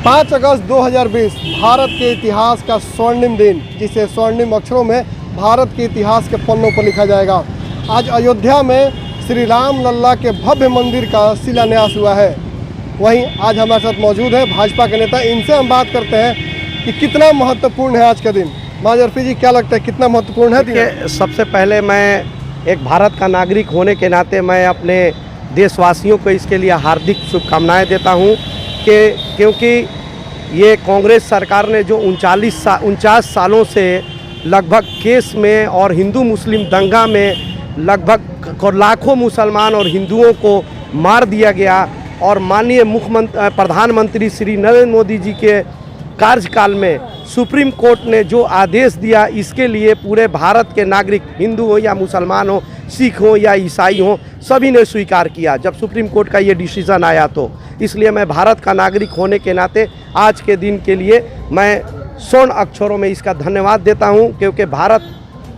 5 अगस्त 2020 भारत के इतिहास का स्वर्णिम दिन, जिसे स्वर्णिम अक्षरों में भारत के इतिहास के पन्नों पर लिखा जाएगा। आज अयोध्या में श्री राम लल्ला के भव्य मंदिर का शिलान्यास हुआ है। वहीं आज हमारे साथ मौजूद है भाजपा के नेता, इनसे हम बात करते हैं कि कितना महत्वपूर्ण है आज का दिन। महाराज अर्पी जी, क्या लगता है कितना महत्वपूर्ण है दिन? सबसे पहले मैं एक भारत का नागरिक होने के नाते मैं अपने देशवासियों को इसके लिए हार्दिक शुभकामनाएं देता हूं कि क्योंकि ये कांग्रेस सरकार ने जो 49 सालों से लगभग केस में और हिंदू मुस्लिम दंगा में लगभग लाखों मुसलमान और हिंदुओं को मार दिया गया, और माननीय प्रधानमंत्री श्री नरेंद्र मोदी जी के कार्यकाल में सुप्रीम कोर्ट ने जो आदेश दिया, इसके लिए पूरे भारत के नागरिक, हिंदू हो या मुसलमान हो, सिख हो या ईसाई हो, सभी ने स्वीकार किया जब सुप्रीम कोर्ट का ये डिसीज़न आया। तो इसलिए मैं भारत का नागरिक होने के नाते आज के दिन के लिए मैं स्वर्ण अक्षरों में इसका धन्यवाद देता हूं, क्योंकि भारत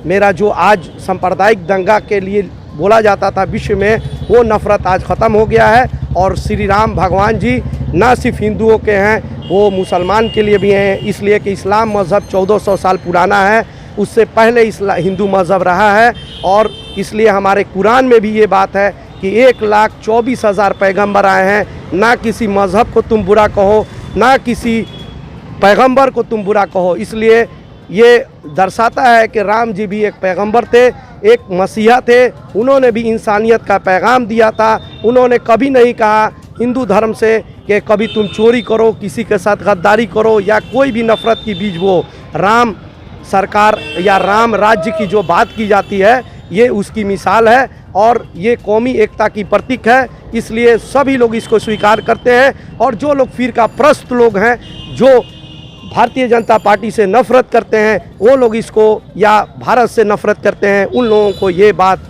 मेरा जो आज सांप्रदायिक दंगा के लिए बोला जाता था विश्व में, वो नफ़रत आज ख़त्म हो गया है। और श्री राम भगवान जी न सिर्फ हिंदुओं के हैं, वो मुसलमान के लिए भी हैं, इसलिए कि इस्लाम मज़हब 1400 साल पुराना है, उससे पहले हिंदू मज़हब रहा है। और इसलिए हमारे कुरान में भी ये बात है कि 1,24,000 पैगंबर आए हैं। ना किसी मज़हब को तुम बुरा कहो, ना किसी पैगंबर को तुम बुरा कहो। इसलिए ये दर्शाता है कि राम जी भी एक पैगंबर थे, एक मसीहा थे, उन्होंने भी इंसानियत का पैगाम दिया था। उन्होंने कभी नहीं कहा हिंदू धर्म से कि कभी तुम चोरी करो, किसी के साथ गद्दारी करो या कोई भी नफ़रत की बीज वो। राम सरकार या राम राज्य की जो बात की जाती है, ये उसकी मिसाल है और ये कौमी एकता की प्रतीक है। इसलिए सभी लोग इसको स्वीकार करते हैं। और जो लोग फ़िरकाप्रस्त लोग हैं, जो भारतीय जनता पार्टी से नफ़रत करते हैं, वो लोग इसको, या भारत से नफ़रत करते हैं, उन लोगों को ये बात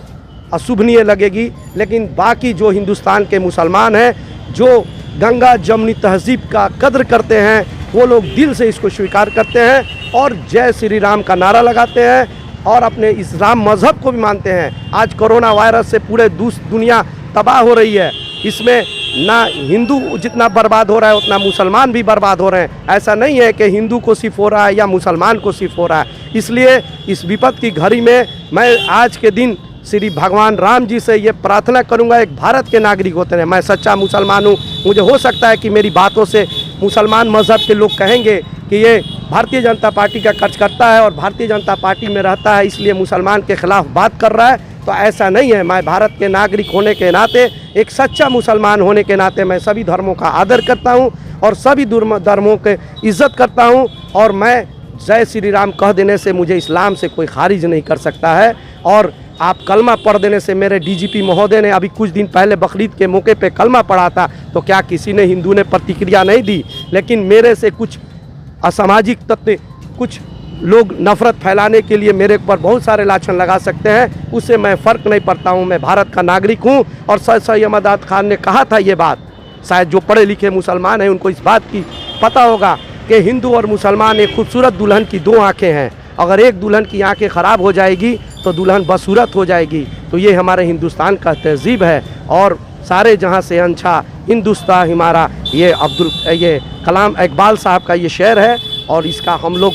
अशुभनीय लगेगी। लेकिन बाकी जो हिंदुस्तान के मुसलमान हैं, जो गंगा जमुनी तहज़ीब का कद्र करते हैं, वो लोग दिल से इसको स्वीकार करते हैं और जय श्री राम का नारा लगाते हैं और अपने इस्लाम मज़हब को भी मानते हैं। आज कोरोना वायरस से पूरे दुनिया तबाह हो रही है। इसमें ना हिंदू जितना बर्बाद हो रहा है, उतना मुसलमान भी बर्बाद हो रहे हैं। ऐसा नहीं है कि हिंदू को सिर्फ हो रहा है या मुसलमान को सिर्फ हो रहा है। इसलिए इस विपद की घड़ी में मैं आज के दिन श्री भगवान राम जी से ये प्रार्थना करूंगा, एक भारत के नागरिक होते हैं, मैं सच्चा मुसलमान हूँ। मुझे हो सकता है कि मेरी बातों से मुसलमान मज़हब के लोग कहेंगे कि ये भारतीय जनता पार्टी का कार्यकर्ता है और भारतीय जनता पार्टी में रहता है, इसलिए मुसलमान के ख़िलाफ़ बात कर रहा है। तो ऐसा नहीं है। मैं भारत के नागरिक होने के नाते, एक सच्चा मुसलमान होने के नाते मैं सभी धर्मों का आदर करता हूं और सभी धर्मों के इज़्ज़त करता हूं। और मैं जय श्री राम कह देने से मुझे इस्लाम से कोई खारिज नहीं कर सकता है। और आप कलमा पढ़ देने से, मेरे डीजीपी महोदय ने अभी कुछ दिन पहले बकरीद के मौके पे कलमा पढ़ा था, तो क्या किसी ने, हिंदू ने प्रतिक्रिया नहीं दी? लेकिन मेरे से कुछ असामाजिक तत्व, कुछ लोग नफ़रत फैलाने के लिए मेरे ऊपर बहुत सारे लाछन लगा सकते हैं, उससे मैं फ़र्क नहीं पड़ता हूँ। मैं भारत का नागरिक हूँ। और सैयद अहमद खान ने कहा था ये बात, शायद जो पढ़े लिखे मुसलमान हैं उनको इस बात की पता होगा कि हिंदू और मुसलमान एक खूबसूरत दुल्हन की दो आँखें हैं। अगर एक दुल्हन की आँखें ख़राब हो जाएगी तो दुल्हन बदसूरत हो जाएगी। तो ये हमारे हिंदुस्तान का तहज़ीब है और सारे जहाँ से अच्छा हिंदुस्तान हमारा, ये कलाम इकबाल साहब का ये शेर है और इसका हम लोग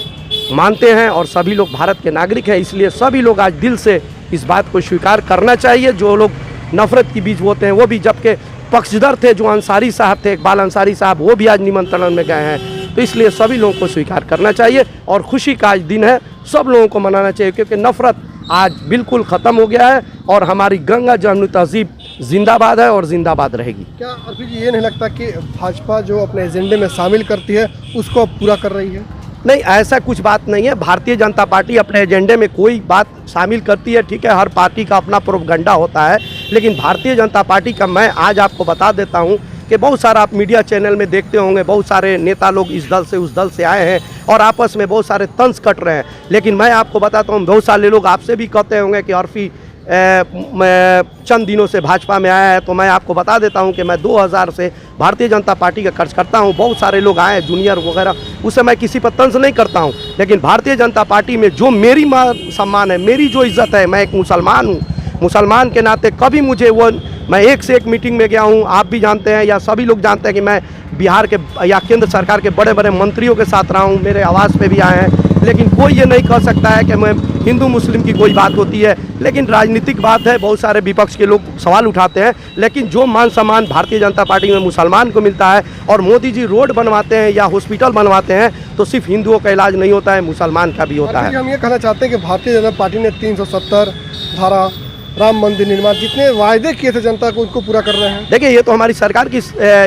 मानते हैं और सभी लोग भारत के नागरिक हैं। इसलिए सभी लोग आज दिल से इस बात को स्वीकार करना चाहिए। जो लोग नफ़रत की बीज बोते हैं, वो भी, जबकि पक्षधर थे जो अंसारी साहब थे, इकबाल अंसारी साहब, वो भी आज निमंत्रण में गए हैं। तो इसलिए सभी लोगों को स्वीकार करना चाहिए और खुशी का आज दिन है, सब लोगों को मनाना चाहिए, क्योंकि नफ़रत आज बिल्कुल ख़त्म हो गया है और हमारी गंगा जमुनी तहज़ीब जिंदाबाद है और जिंदाबाद रहेगी। क्या अर्पी जी, ये नहीं लगता कि भाजपा जो अपने एजेंडे में शामिल करती है उसको पूरा कर रही है? नहीं, ऐसा कुछ बात नहीं है। भारतीय जनता पार्टी अपने एजेंडे में कोई बात शामिल करती है, ठीक है, हर पार्टी का अपना प्रोपगंडा होता है। लेकिन भारतीय जनता पार्टी का मैं आज आपको बता देता हूं कि बहुत सारा आप मीडिया चैनल में देखते होंगे, बहुत सारे नेता लोग इस दल से उस दल से आए हैं और आपस में बहुत सारे तंज कट रहे हैं। लेकिन मैं आपको बताता हूँ, बहुत सारे लोग आपसे भी कहते होंगे कि अर्फी चंद दिनों से भाजपा में आया है, तो मैं आपको बता देता हूं कि मैं 2000 से भारतीय जनता पार्टी का कार्यकर्ता हूं। बहुत सारे लोग आए हैं, जूनियर वगैरह, उससे मैं किसी पर तंज नहीं करता हूं। लेकिन भारतीय जनता पार्टी में जो मेरी मान सम्मान है, मेरी जो इज्जत है, मैं एक मुसलमान हूं, मुसलमान के नाते कभी मुझे वो, मैं एक से एक मीटिंग में गया हूं, आप भी जानते हैं या सभी लोग जानते हैं कि मैं बिहार के या केंद्र सरकार के बड़े बड़े मंत्रियों के साथ रहा हूँ, मेरे आवास पे भी आए हैं, लेकिन कोई ये नहीं कह सकता है कि मैं हिंदू मुस्लिम की कोई बात होती है। लेकिन राजनीतिक बात है, बहुत सारे विपक्ष के लोग सवाल उठाते हैं, लेकिन जो मान सम्मान भारतीय जनता पार्टी में मुसलमान को मिलता है और मोदी जी रोड बनवाते हैं या हॉस्पिटल बनवाते हैं तो सिर्फ हिंदुओं का इलाज नहीं होता है, मुसलमान का भी होता है। हम ये कहना चाहते हैं कि भारतीय जनता पार्टी ने 370 धारा, राम मंदिर निर्माण, जितने वायदे किए थे जनता को, उनको पूरा कर रहे हैं। देखिए, ये तो हमारी सरकार की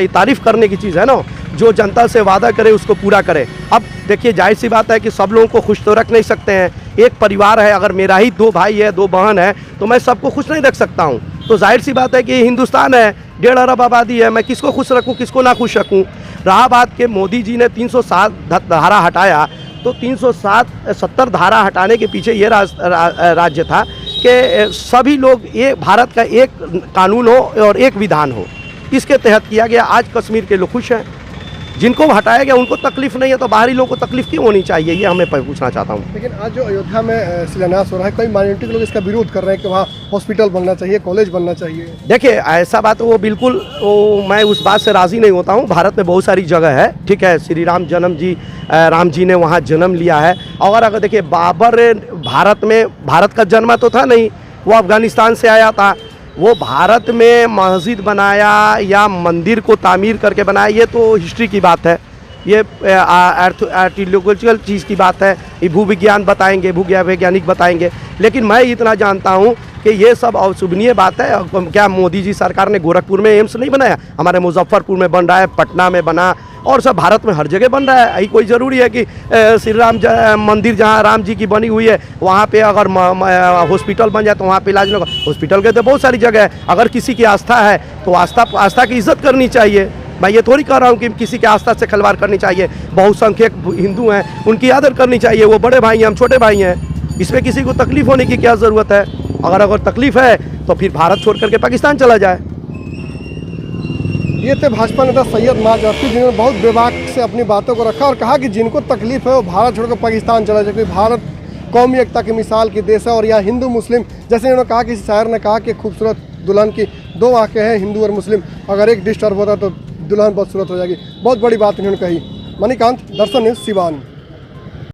तारीफ करने की चीज़ है ना, जो जनता से वादा करे उसको पूरा करे। अब देखिए, जाहिर सी बात है कि सब लोगों को खुश तो रख नहीं सकते हैं। एक परिवार है, अगर मेरा ही 2 भाई है, 2 बहन है, तो मैं सबको खुश नहीं रख सकता हूँ। तो जाहिर सी बात है कि हिंदुस्तान है, 1.5 अरब आबादी है, मैं किसको खुश रखूँ, किसको ना खुश रखूँ। रहा बात कि मोदी जी ने 307 धारा हटाया, तो 370 धारा हटाने के पीछे ये राज्य था कि सभी लोग, ये भारत का एक कानून हो और एक विधान हो, इसके तहत किया गया। आज कश्मीर के लोग खुश हैं, जिनको हटाया गया उनको तकलीफ नहीं है, तो बाहरी लोगों को तकलीफ क्यों होनी चाहिए, ये हमें पूछना चाहता हूँ। लेकिन आज जो अयोध्या में शिलान्यास हो रहा है, कई माइनॉरिटी के लोग इसका विरोध कर रहे हैं कि वहाँ हॉस्पिटल बनना चाहिए, कॉलेज बनना चाहिए। देखिए, ऐसा बात वो बिल्कुल मैं उस बात से राज़ी नहीं होता हूँ। भारत में बहुत सारी जगह है, ठीक है, श्री राम राम जी ने वहाँ जन्म लिया है। और अगर देखिए, बाबर भारत का जन्म तो था नहीं, वो अफ़गानिस्तान से आया था। वो भारत में मस्जिद बनाया या मंदिर को तामीर करके बनाया, ये तो हिस्ट्री की बात है, ये आर्टियोलॉजिकल चीज़ की बात है, ये भूविज्ञान बताएंगे, भूवैज्ञानिक बताएंगे। लेकिन मैं इतना जानता हूँ कि ये सब अशोभनीय बात है। क्या मोदी जी सरकार ने गोरखपुर में एम्स नहीं बनाया, हमारे मुजफ्फरपुर में बन रहा है, पटना में बना, और सब भारत में हर जगह बन रहा है। यही कोई ज़रूरी है कि श्री राम मंदिर जहाँ राम जी की बनी हुई है वहाँ पे अगर हॉस्पिटल बन जाए तो वहाँ पे इलाज नहीं होगा। हॉस्पिटल के तो बहुत सारी जगह है। अगर किसी की आस्था है तो आस्था की इज्जत करनी चाहिए। मैं ये थोड़ी कह रहा हूँ कि किसी की आस्था से खिलवाड़ करनी चाहिए। बहुसंख्यक हिंदू हैं, उनकी आदर करनी चाहिए, वो बड़े भाई हैं, हम छोटे भाई हैं, इसमें किसी को तकलीफ़ होने की क्या ज़रूरत है। अगर तकलीफ़ है तो फिर भारत छोड़ करके पाकिस्तान चला जाए। ये थे भाजपा नेता सैयद नवाज अरफी, जिन्होंने बहुत बेबाक से अपनी बातों को रखा और कहा कि जिनको तकलीफ है वो भारत छोड़कर पाकिस्तान चला जाए, क्योंकि भारत कौमी एकता की मिसाल की देश है। और यहाँ हिंदू मुस्लिम, जैसे उन्होंने कहा कि शायर ने कहा कि खूबसूरत दुल्हन की 2 आंखें हैं, हिंदू और मुस्लिम, अगर एक डिस्टर्ब होता तो दुल्हन बहुत सूरत हो जाएगी। बहुत बड़ी बात इन्होंने कही। मणिकांत, दर्शन न्यूज़, सिवान।